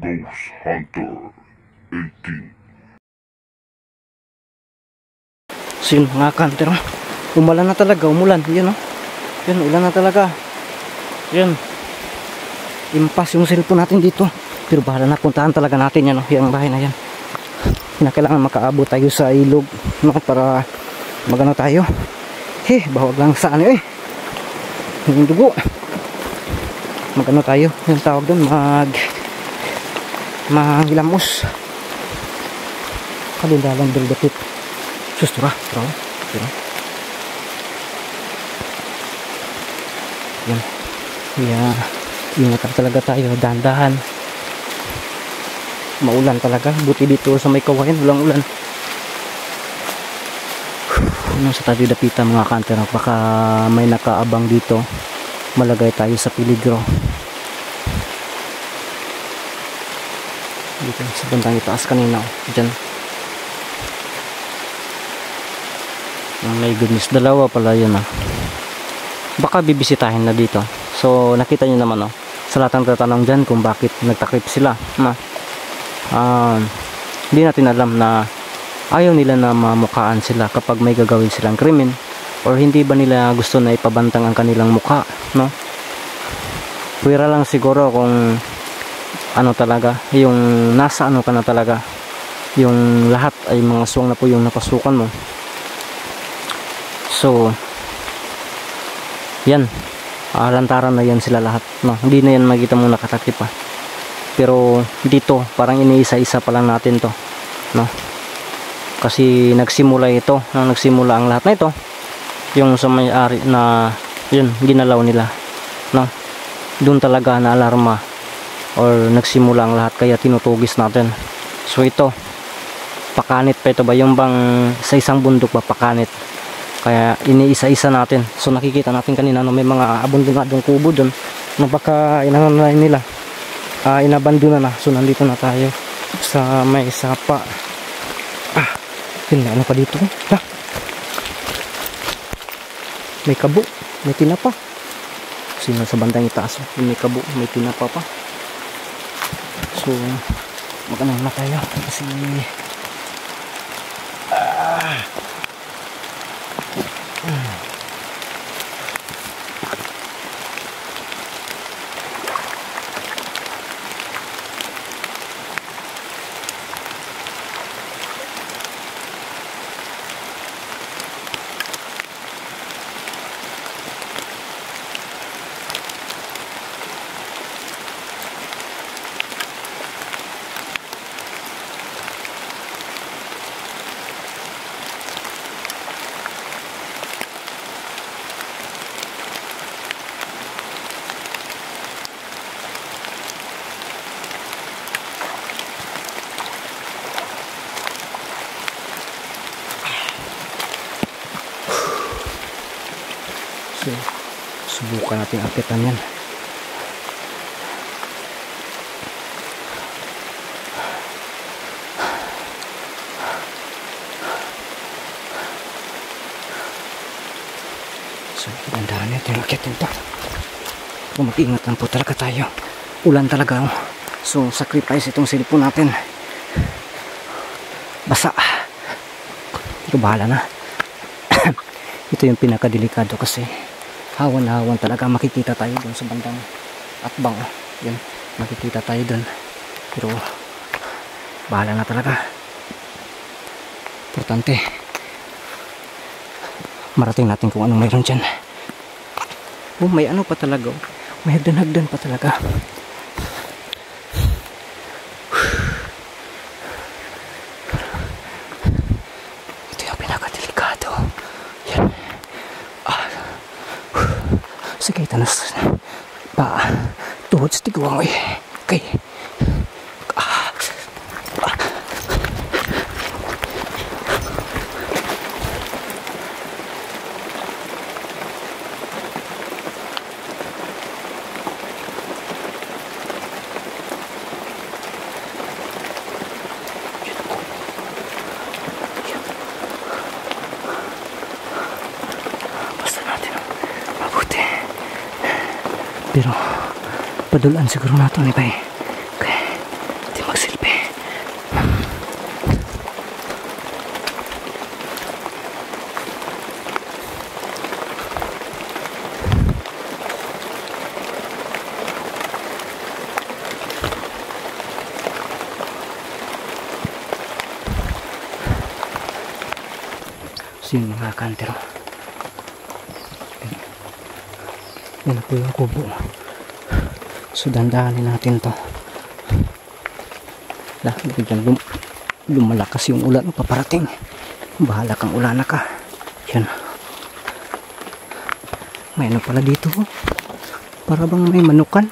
Ghost Hunter 18. So yun mga kanter, umulan na talaga, umulan, yun o. Yun, ulan na talaga. Yun. Impas yung cellphone natin dito. Pero bahala na, puntahan talaga natin yan o, yung bahay na yan. Kailangan makaabot tayo sa ilog, no, para magano tayo. Bawag lang sa ano yung dugo. Magano tayo, yung tawag doon, manghilamos. Kalindalang daldapit. Sustura, tara. Yan. Ingat talaga tayo, dahan-dahan. Maulan talaga, buti dito sa may kawayan, walang ulan. Sa tayo dapitan mga kanter, baka may nakaabang dito, malagay tayo sa peligro. Dito sa bandang itaas kanina, dyan. Oh my goodness, dalawa pala yun Baka bibisitahin na dito. So nakita nyo naman sa lahat ng tatanong dyan kung bakit nagtakip sila hindi natin alam na ayaw nila na mamukhaan sila kapag may gagawin silang krimen, or hindi ba nila gusto na ipabantang ang kanilang mukha, no? Pwera lang siguro kung ano talaga, yung nasa ano ka na talaga, yung lahat ay mga aswang na po yung napasukan mo. So yan, lantaran na yan sila lahat, no? Hindi na yan makita mo nakatakip pero dito parang iniisa-isa pa lang natin to, no? Kasi nagsimula ang lahat na ito, yung sa may-ari na yun, ginalaw nila, no? Doon talaga na alarma or nagsimula ang lahat, kaya tinutugis natin. So ito, pakanit pa ito ba, yung bang sa isang bundok ba pakanit, kaya iniisa-isa natin. So nakikita natin kanina may mga abundong kubo doon na baka inanay nila, inabandona na. So nandito na tayo sa may sapa. Ano pa dito? May kabo, may tinapa. Sino sa bandang itaas, may kabo, may tinapa pa. So magano na tayo kasi subukan natin akitan yan. So pinandahan natin yung akitin to. Kung mag-iingatan po talaga tayo, ulan talaga so sacrifice itong cellphone natin, basa. Ito bahala na. Ito yung pinakadelikado kasi hawan-hawan talaga. Makikita tayo dun sa bandang atbang. Yan, makikita tayo dun. Pero bahala na talaga. Importante marating natin kung anong mayroon dyan. Oh, may ano pa talaga. Oh. May hagdan-hagdan pa talaga. Ito yung pinakadelikado. Yan. Sige, tanas. Tuhod sa tiguang. Okay. Pero padulaan siguro nato ni bay. Okay. Di magsilbi. Sino mga kantero? Yan na po yung kubo. So dandahanin natin to. Biglang lumalakas yung ulan paparating. Bahala kang ulana ka. Yan. May ano pala dito. Para bang may manukan.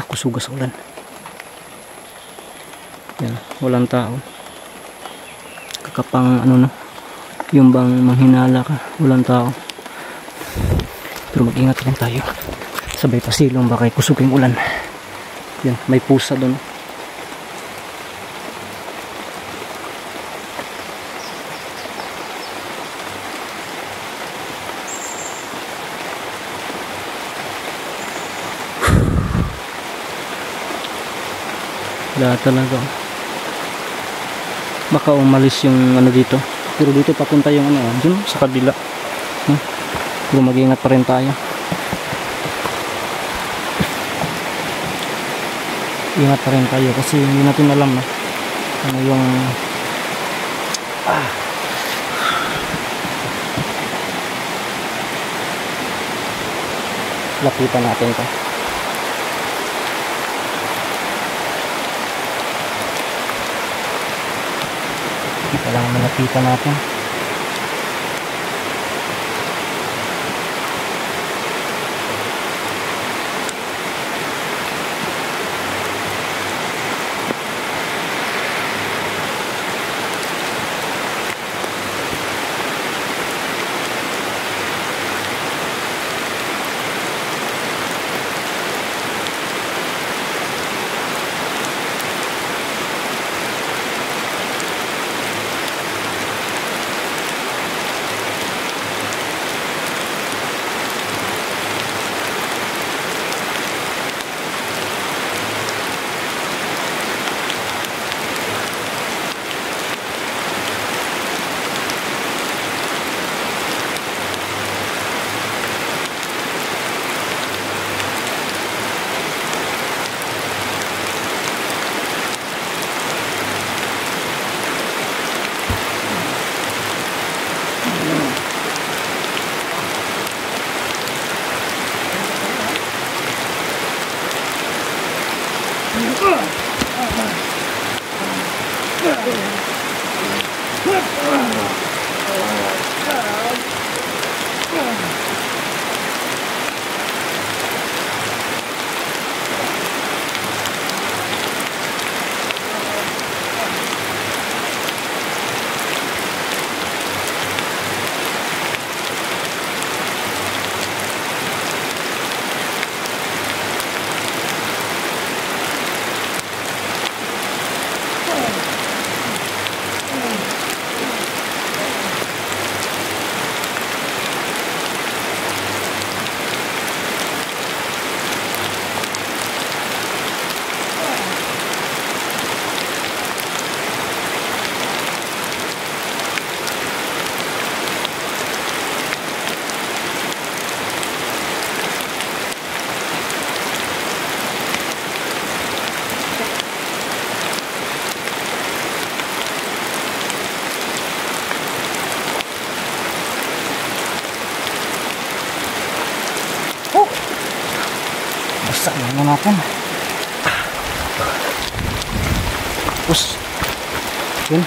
Kusugas ulan. Yan. Walang tao. Kakapang ano na. Yung bang manghinala ka, walang tao. Pero mag-ingat lang tayo. Sabay pasilong baka kusog yung ulan. Yan, may pusa doon. Wala talaga. Baka umalis yung ano dito. Pero dito papunta yung ano, dun sa kabila. Pero mag-iingat pa rin tayo. Ingat pa rin tayo kasi hindi natin alam na ano yung lapitan natin to. Kailangan malapitan natin. Saan na natin? Tapos, yun.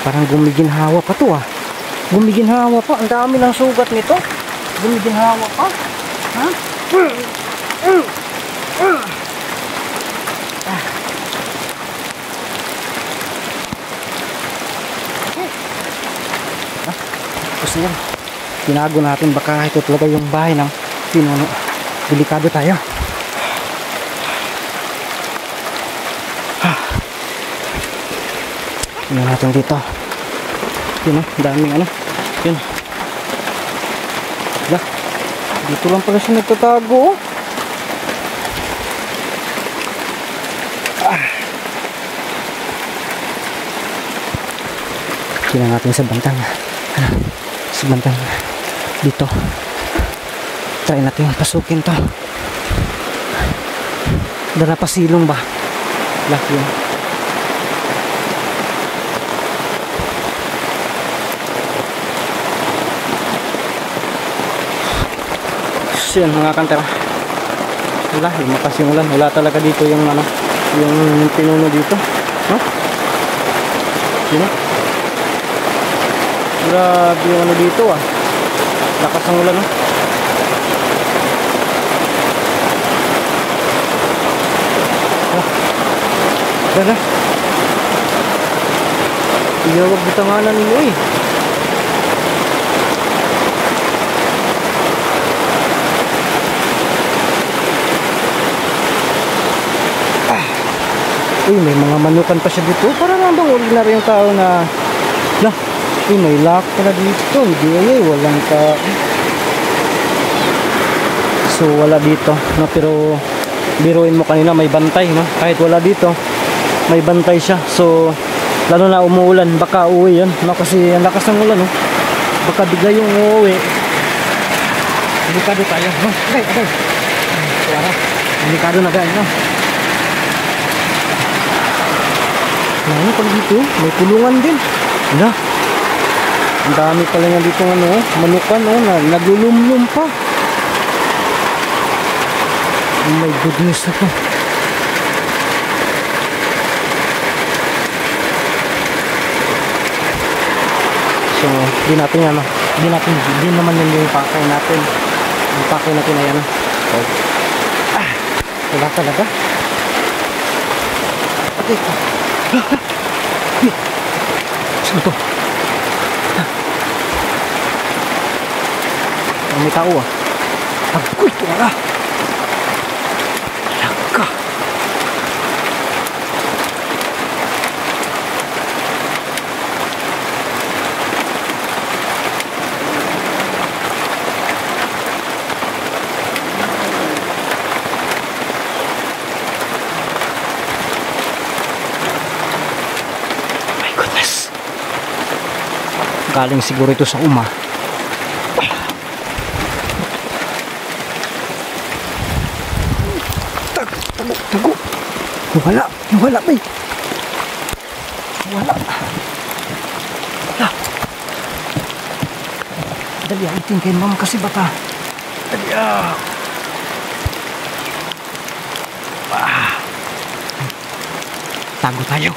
Parang gumiginhawa pa to ah. Gumiginhawa pa. Ang dami ng sugat nito. Gumiginhawa pa. Ha? Tapos yan. Tinago natin. Baka ito talaga yung bahay ng pinuno. Delikado tayo. Tingnan natin dito. Yun o, daming ano. Yun. Dah, dito lang pala siya nagtatago. Tingnan natin sa bantang. Sa bantang. Dito. Try natin pasukin to. Dala pa silong ba? Laki yun. Yan mga kantera, wala, lumakas yung ulan. Wala talaga dito yung ano, yung pinuno dito, no? Sino? Grabe yung ano dito ah, lakas ng ulan, no? Dada, iyawag bitanganan ninyo eh. Uy, may mga manukan pa siya dito. Para nandang ordinary yung tao na uy, may lock pala dito. Hindi ay, walang ka. So, wala dito, no? Pero, biruin mo kanina, may bantay, no? Kahit wala dito, may bantay siya. So, lalo na umuulan, baka uwi yan, no? Kasi ang lakas ng ulan, no? Baka bigla yung uuwi. Delikado tayo, no? Okay. Delikado na tayo, no? Ano pala dito? May kulungan din. Wala. Ang dami pala nga dito ano, manukan na naglulumlum pa. Oh my goodness ako. So, di natin ano, di naman yun yung pakay natin. Yung pakay natin ay ano. Okay. Wala talaga. Okay. Saan ito? May tao ah. Agoy, ito nga. Laka. Galing siguro ito sa uma. Tago. Wala ba? Wala. Dali atin kay ma'am kasi baka. Dali Tago tayo.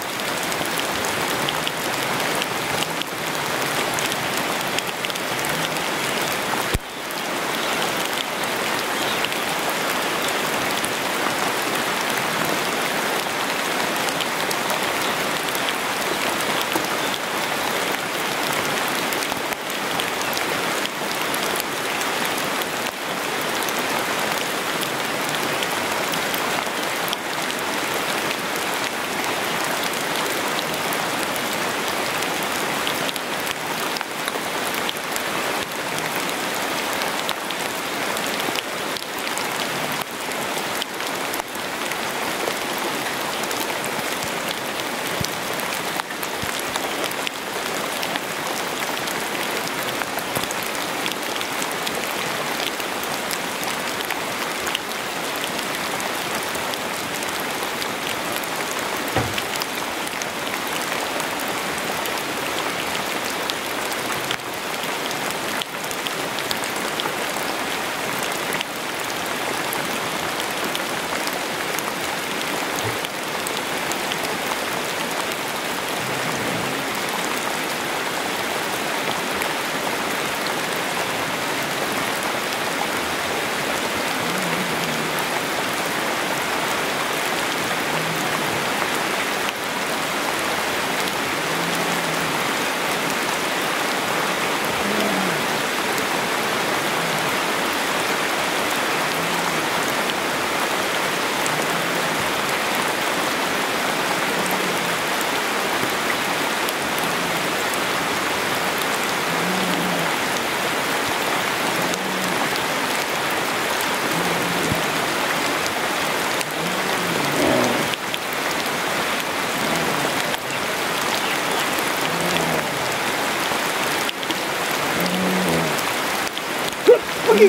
Oh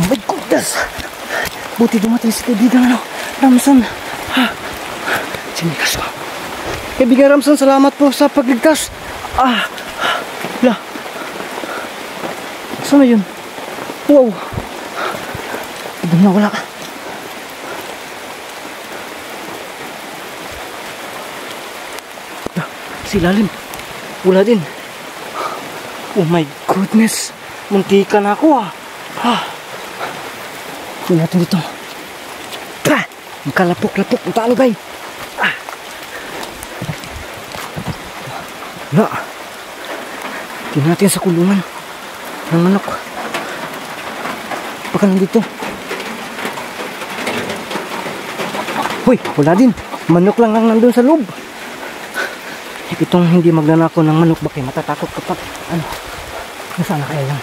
my goodness! Buti dumating si kaibigan Ramson. Sinikas ko. Kaibigan Ramson, salamat po sa pagligtas. La. Saan na yun? Wow. Ibang na wala. Si lalim. Wala din. Oh my goodness. Muntikan ako Tingnan natin dito. Ang kalapok-lapok. Ang taalugay. Wala. Tingnan natin sa kulungan ng manok. Baka nandito. Hoy, wala din. Manok lang ang nandun sa loob. Itong hindi magnanakaw ng manok, bakit matatakot kapag nasaan na kaya yan?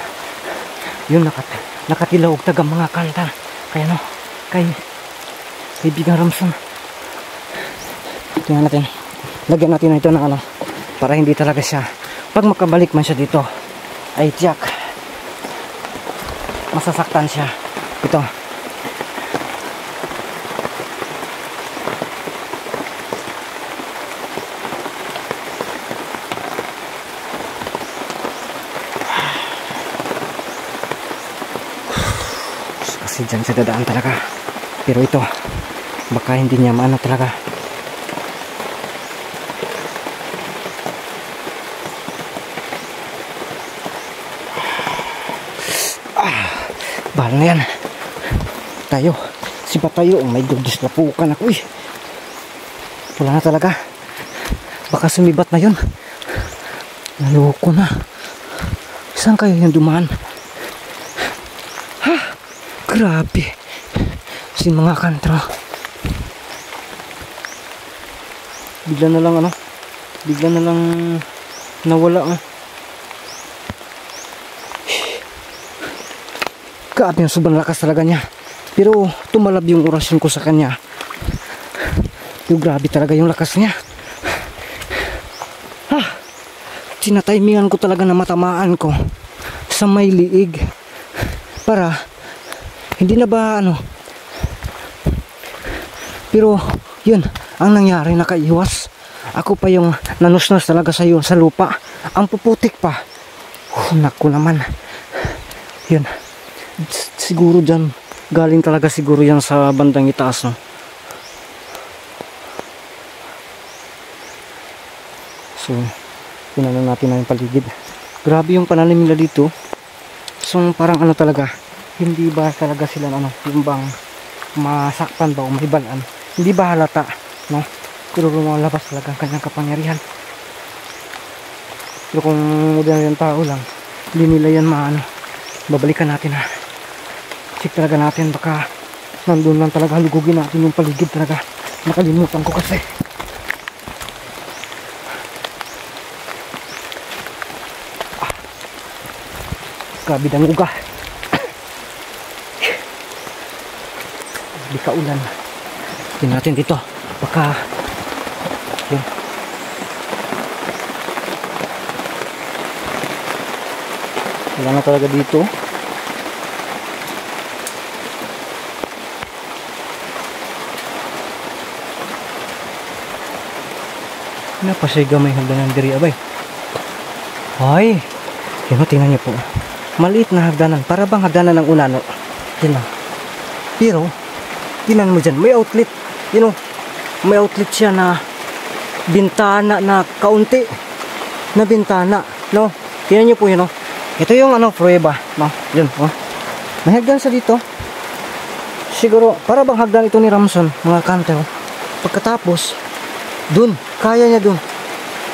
Yun nakatilawag tagang mga kanta. Kaya kay kaibigan Ramson. Tingnan natin. Lagyan natin ito ng para hindi talaga siya, pag makabalik man siya dito, ay tiyak masasaktan siya. Ito. Kasi dyan siya dadaan talaga. Pero ito, baka hindi niya maano talaga. Bahal na yan. Tayo. Sipa tayo. Oh my God, dislapukan ako eh. Wala na talaga. Baka sumibat na yun. Naloko na. Saan kayo yung dumaan? Grabe. Si mga kantra. Bigla na lang bigla na lang nawala Grabe yung sobrang lakas talaga niya. Pero tumalab yung orasyon ko sa kanya. Pero grabe talaga yung lakas niya. Tinatimingan ko talaga na matamaan ko sa may liig. Para hindi na ba pero yun ang nangyari, nakaiwas. Ako pa yung nanusnos talaga sa lupa. Ang puputik pa. Naku naman. Yun. Siguro dyan galing talaga siguro yan sa bandang itaas So tinanan natin na yung paligid. Grabe yung pananim nila dito. So parang talaga, hindi ba talaga sila yung bang masaktan ba o mahibalan, hindi ba halata pero lumalabas talaga ang kanyang kapangyarihan. Pero kung ordinaryong tao lang, hindi nila yan babalikan natin check talaga natin, baka nandun lang talaga, halugugin natin yung paligid talaga. Nakalimutan ko kasi. Grabe ng uga. Di ka ulan. Tingnan natin dito, baka yun. Wala na talaga dito. Napasiga may hagdanan diri abay. Ay, yun tingnan niyo po. Maliit na hagdanan, para bang hagdanan ng unano. Yun pero tingnan mo dyan, may outlet. May outlet siya na bintana na kaunti na bintana. Tingnan niyo po yun Ito yung ano, prueba, no? Yun, oh. May hagdan sa dito. Siguro, para bang hagdan ito ni Ramson, mga kanter. Pagkatapos, dun, kaya niya dun.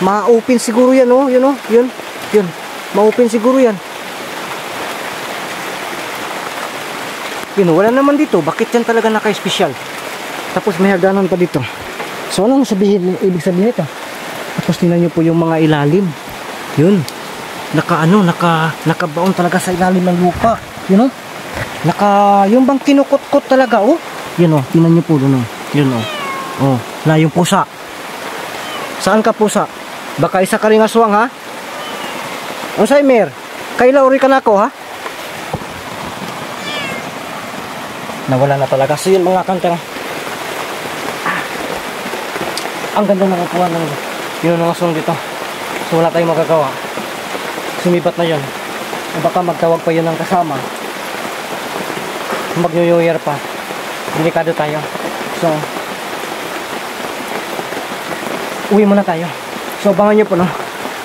Ma-open siguro yan, oh. Yun, oh. Yun. Ma-open siguro yan. Yun, wala naman dito. Bakit yan talaga naka-special? Tapos may hagdanan pa dito. So, anong ibig sabihin ito? Tapos tingnan nyo po yung mga ilalim. Yun. Nakabaon talaga sa ilalim ng lupa. Yun, oh. Yung bang kinukot-kot talaga, oh. Yun, oh. Tingnan nyo po dun, oh. Yun, oh. Oh, na yung pusa. Saan ka pusa? Baka isa ka ring aswang, ha? Ang Saymer, kaila uri ka na ako, ha? Nawala na talaga. So yun, mga kanter. Ang ganda ng upuan ng yun ang aswang dito. So wala tayong magagawa. Sumibat na yun. Baka magtawag pa yun ng kasama. Mag-New Year pa. Delikado tayo. So uwi muna tayo. So abangan nyo po, no,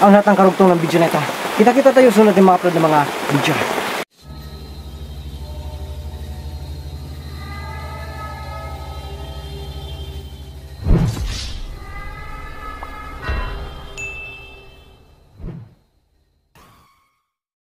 ang lahat ng karugtong ng video na ito. Kita-kita tayo sunod yung mga upload ng mga video.